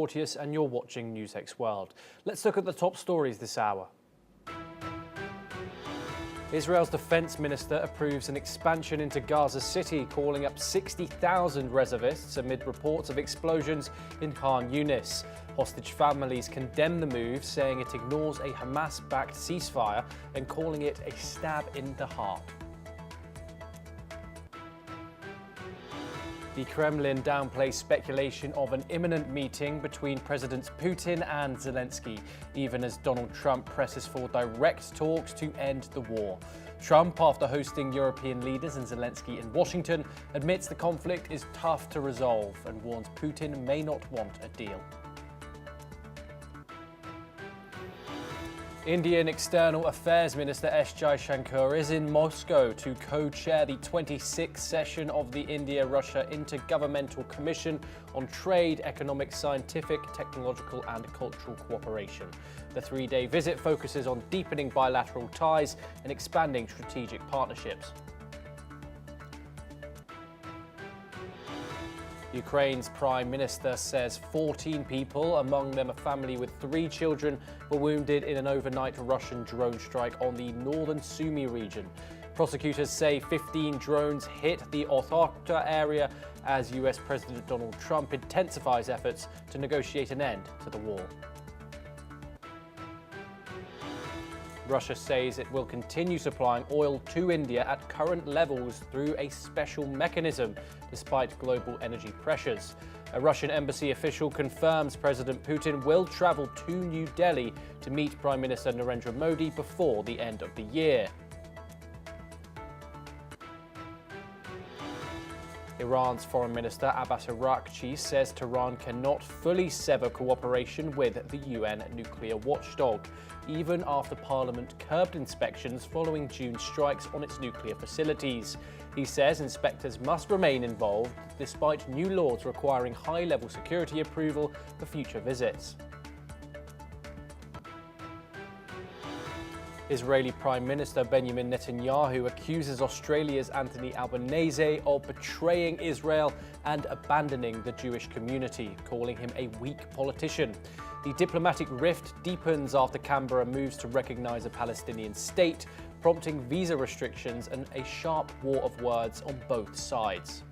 Porteous, and you're watching NewsX World. Let's look at the top stories this hour. Israel's defense minister approves an expansion into Gaza City, calling up 60,000 reservists amid reports of explosions in Khan Yunis. Hostage families condemn the move, saying it ignores a Hamas-backed ceasefire and calling it a stab in the heart. The Kremlin downplays speculation of an imminent meeting between Presidents Putin and Zelensky, even as Donald Trump presses for direct talks to end the war. Trump, after hosting European leaders and Zelensky in Washington, admits the conflict is tough to resolve and warns Putin may not want a deal. Indian External Affairs Minister S. Jaishankar is in Moscow to co-chair the 26th session of the India-Russia Intergovernmental Commission on Trade, Economic, Scientific, Technological and Cultural Cooperation. The three-day visit focuses on deepening bilateral ties and expanding strategic partnerships. Ukraine's Prime Minister says 14 people, among them a family with 3 children, were wounded in an overnight Russian drone strike on the northern Sumy region. Prosecutors say 15 drones hit the Othokta area as US President Donald Trump intensifies efforts to negotiate an end to the war. Russia says it will continue supplying oil to India at current levels through a special mechanism, despite global energy pressures. A Russian embassy official confirms President Putin will travel to New Delhi to meet Prime Minister Narendra Modi before the end of the year. Iran's Foreign Minister Abbas Araghchi says Tehran cannot fully sever cooperation with the UN nuclear watchdog, even after Parliament curbed inspections following June's strikes on its nuclear facilities. He says inspectors must remain involved despite new laws requiring high-level security approval for future visits. Israeli Prime Minister Benjamin Netanyahu accuses Australia's Anthony Albanese of betraying Israel and abandoning the Jewish community, calling him a weak politician. The diplomatic rift deepens after Canberra moves to recognise a Palestinian state, prompting visa restrictions and a sharp war of words on both sides.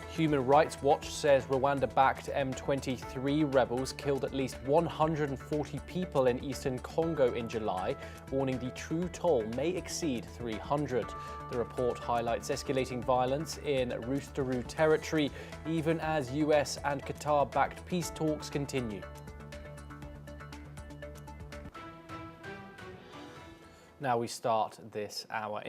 Human Rights Watch says Rwanda-backed M23 rebels killed at least 140 people in eastern Congo in July, warning the true toll may exceed 300. The report highlights escalating violence in Rutshuru territory, even as US and Qatar-backed peace talks continue. Now we start this hour.